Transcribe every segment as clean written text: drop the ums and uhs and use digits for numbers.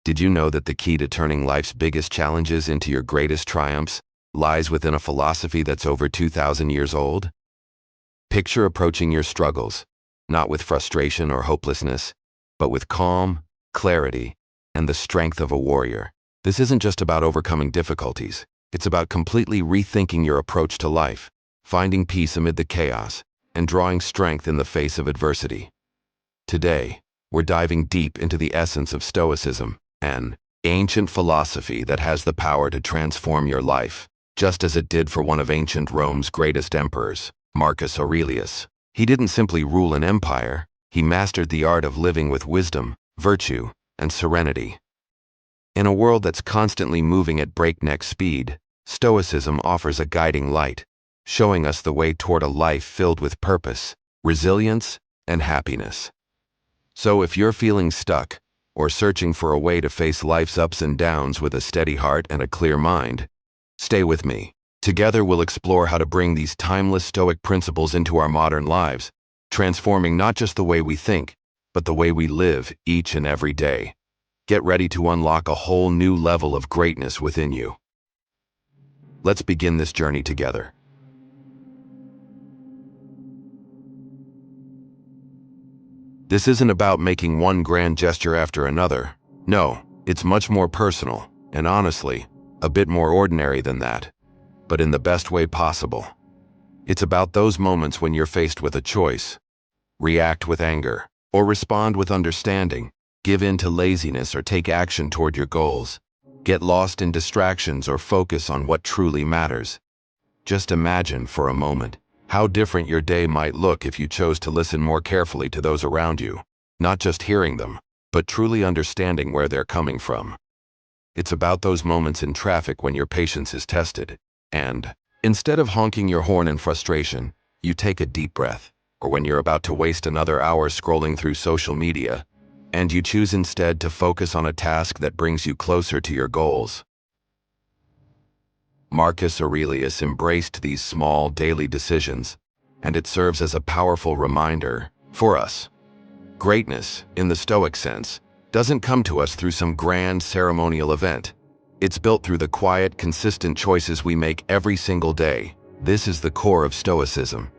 Did you know that the key to turning life's biggest challenges into your greatest triumphs lies within a philosophy that's over 2,000 years old? Picture approaching your struggles, not with frustration or hopelessness, but with calm, clarity, and the strength of a warrior. This isn't just about overcoming difficulties. It's about completely rethinking your approach to life, finding peace amid the chaos, and drawing strength in the face of adversity. Today, we're diving deep into the essence of Stoicism, an ancient philosophy that has the power to transform your life, just as it did for one of ancient Rome's greatest emperors, Marcus Aurelius. He didn't simply rule an empire, he mastered the art of living with wisdom, virtue, and serenity. In a world that's constantly moving at breakneck speed, Stoicism offers a guiding light, showing us the way toward a life filled with purpose, resilience, and happiness. So if you're feeling stuck, or searching for a way to face life's ups and downs with a steady heart and a clear mind, stay with me. Together we'll explore how to bring these timeless Stoic principles into our modern lives, transforming not just the way we think, but the way we live each and every day. Get ready to unlock a whole new level of greatness within you. Let's begin this journey together. This isn't about making one grand gesture after another. No, it's much more personal, and honestly, a bit more ordinary than that, but in the best way possible. It's about those moments when you're faced with a choice. React with anger, or respond with understanding. Give in to laziness or take action toward your goals. Get lost in distractions or focus on what truly matters. Just imagine for a moment how different your day might look if you chose to listen more carefully to those around you, not just hearing them, but truly understanding where they're coming from. It's about those moments in traffic when your patience is tested, and instead of honking your horn in frustration, you take a deep breath, or when you're about to waste another hour scrolling through social media, and you choose instead to focus on a task that brings you closer to your goals. Marcus Aurelius embraced these small daily decisions, and it serves as a powerful reminder for us. Greatness, in the Stoic sense, doesn't come to us through some grand ceremonial event. It's built through the quiet, consistent choices we make every single day. This is the core of Stoicism: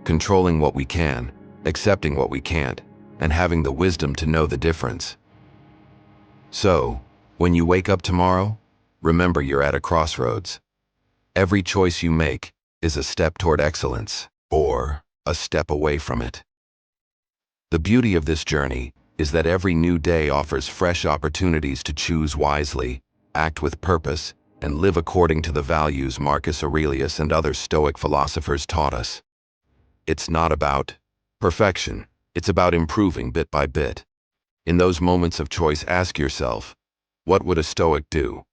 controlling what we can, accepting what we can't, and having the wisdom to know the difference. So, when you wake up tomorrow, remember you're at a crossroads. Every choice you make is a step toward excellence, or a step away from it. The beauty of this journey is that every new day offers fresh opportunities to choose wisely, act with purpose, and live according to the values Marcus Aurelius and other Stoic philosophers taught us. It's not about perfection, it's about improving bit by bit. In those moments of choice, ask yourself, what would a Stoic do?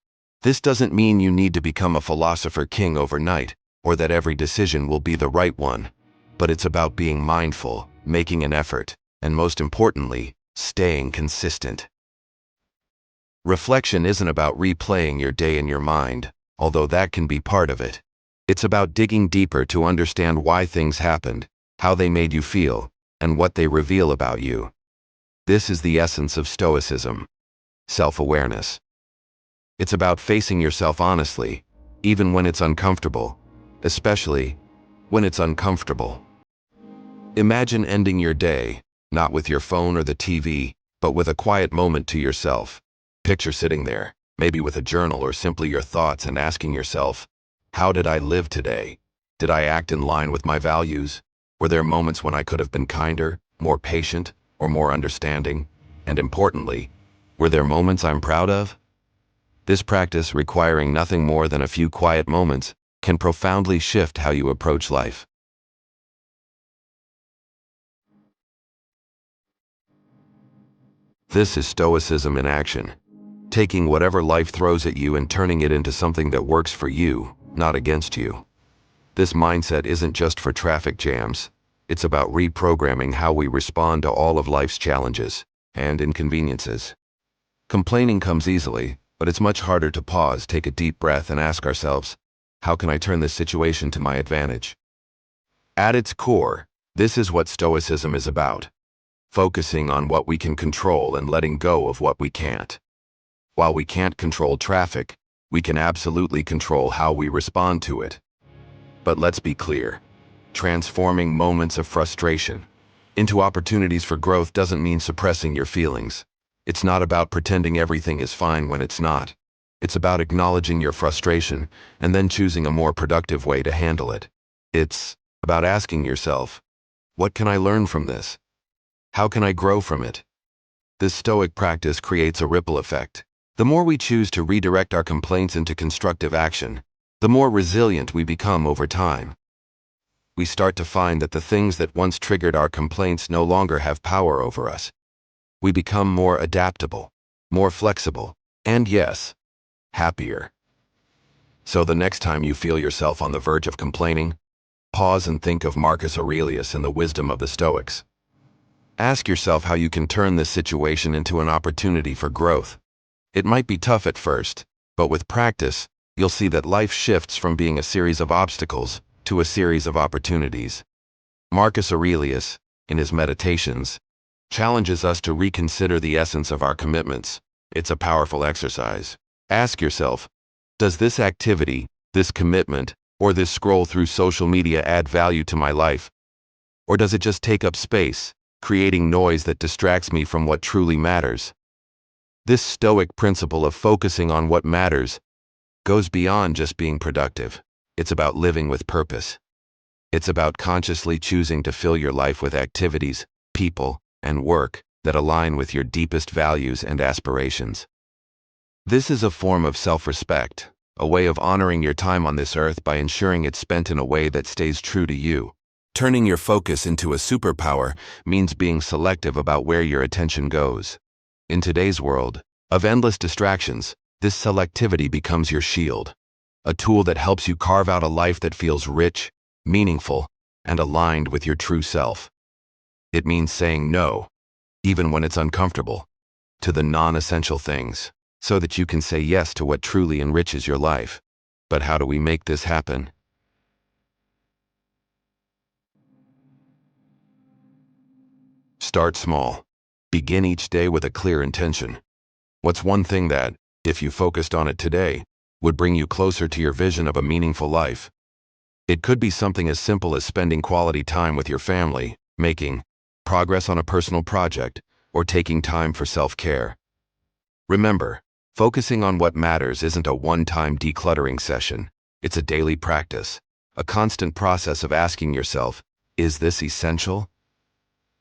This doesn't mean you need to become a philosopher king overnight, or that every decision will be the right one, but it's about being mindful, making an effort, and most importantly, staying consistent. Reflection isn't about replaying your day in your mind, although that can be part of it. It's about digging deeper to understand why things happened, how they made you feel, and what they reveal about you. This is the essence of Stoicism: self-awareness. It's about facing yourself honestly, even when it's uncomfortable, especially when it's uncomfortable. Imagine ending your day, not with your phone or the TV, but with a quiet moment to yourself. Picture sitting there, maybe with a journal or simply your thoughts, and asking yourself, how did I live today? Did I act in line with my values? Were there moments when I could have been kinder, more patient, or more understanding? And importantly, were there moments I'm proud of? This practice, requiring nothing more than a few quiet moments, can profoundly shift how you approach life. This is Stoicism in action, taking whatever life throws at you and turning it into something that works for you, not against you. This mindset isn't just for traffic jams. It's about reprogramming how we respond to all of life's challenges and inconveniences. Complaining comes easily, but it's much harder to pause, take a deep breath, and ask ourselves, how can I turn this situation to my advantage? At its core, this is what Stoicism is about: focusing on what we can control and letting go of what we can't. While we can't control traffic, we can absolutely control how we respond to it. But let's be clear. Transforming moments of frustration into opportunities for growth doesn't mean suppressing your feelings. It's not about pretending everything is fine when it's not. It's about acknowledging your frustration and then choosing a more productive way to handle it. It's about asking yourself, what can I learn from this? How can I grow from it? This Stoic practice creates a ripple effect. The more we choose to redirect our complaints into constructive action, the more resilient we become over time. We start to find that the things that once triggered our complaints no longer have power over us. We become more adaptable, more flexible, and yes, happier. So the next time you feel yourself on the verge of complaining, pause and think of Marcus Aurelius and the wisdom of the Stoics. Ask yourself how you can turn this situation into an opportunity for growth. It might be tough at first, but with practice, you'll see that life shifts from being a series of obstacles to a series of opportunities. Marcus Aurelius, in his Meditations, challenges us to reconsider the essence of our commitments. It's a powerful exercise. Ask yourself, does this activity, this commitment, or this scroll through social media add value to my life? Or does it just take up space, creating noise that distracts me from what truly matters? This Stoic principle of focusing on what matters goes beyond just being productive. It's about living with purpose. It's about consciously choosing to fill your life with activities, people, and work that align with your deepest values and aspirations. This is a form of self-respect, a way of honoring your time on this earth by ensuring it's spent in a way that stays true to you. Turning your focus into a superpower means being selective about where your attention goes. In today's world of endless distractions, this selectivity becomes your shield, a tool that helps you carve out a life that feels rich, meaningful, and aligned with your true self. It means saying no, even when it's uncomfortable, to the non-essential things, so that you can say yes to what truly enriches your life. But how do we make this happen? Start small. Begin each day with a clear intention. What's one thing that, if you focused on it today, would bring you closer to your vision of a meaningful life? It could be something as simple as spending quality time with your family, making progress on a personal project, or taking time for self-care. Remember, focusing on what matters isn't a one-time decluttering session. It's a daily practice, a constant process of asking yourself, is this essential?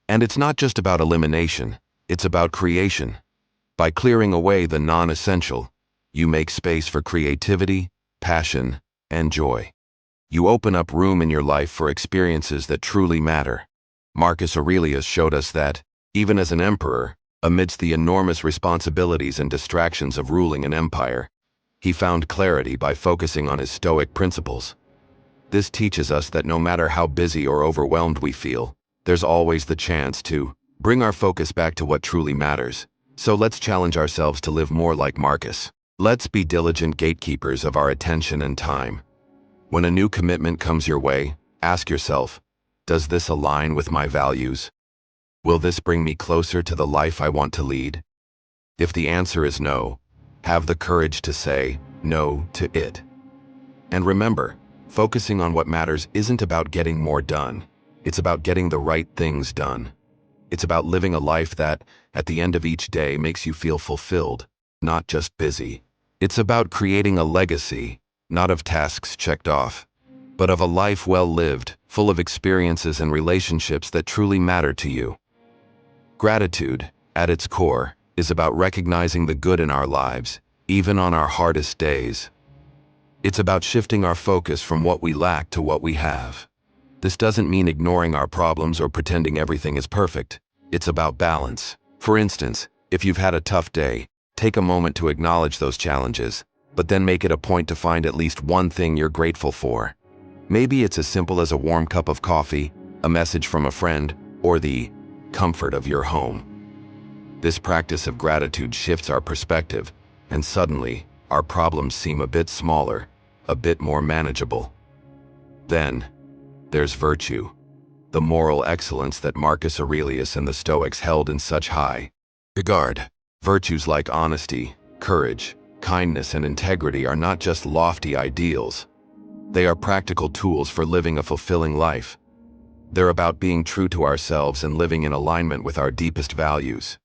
And it's not just about elimination, it's about creation. By clearing away the non-essential, you make space for creativity, passion, and joy. You open up room in your life for experiences that truly matter. Marcus Aurelius showed us that, even as an emperor, amidst the enormous responsibilities and distractions of ruling an empire, he found clarity by focusing on his Stoic principles. This teaches us that no matter how busy or overwhelmed we feel, there's always the chance to bring our focus back to what truly matters. So let's challenge ourselves to live more like Marcus. Let's be diligent gatekeepers of our attention and time. When a new commitment comes your way, ask yourself, does this align with my values? Will this bring me closer to the life I want to lead? If the answer is no, have the courage to say no to it. And remember, focusing on what matters isn't about getting more done. It's about getting the right things done. It's about living a life that, at the end of each day, makes you feel fulfilled, not just busy. It's about creating a legacy, not of tasks checked off, but of a life well lived, full of experiences and relationships that truly matter to you. Gratitude, at its core, is about recognizing the good in our lives, even on our hardest days. It's about shifting our focus from what we lack to what we have. This doesn't mean ignoring our problems or pretending everything is perfect. It's about balance. For instance, if you've had a tough day, take a moment to acknowledge those challenges, but then make it a point to find at least one thing you're grateful for. Maybe it's as simple as a warm cup of coffee, a message from a friend, or the comfort of your home. This practice of gratitude shifts our perspective, and suddenly, our problems seem a bit smaller, a bit more manageable. Then, there's virtue, the moral excellence that Marcus Aurelius and the Stoics held in such high regard. Virtues like honesty, Courage, kindness, and integrity are not just lofty ideals. They are practical tools for living a fulfilling life. They're about being true to ourselves and living in alignment with our deepest values.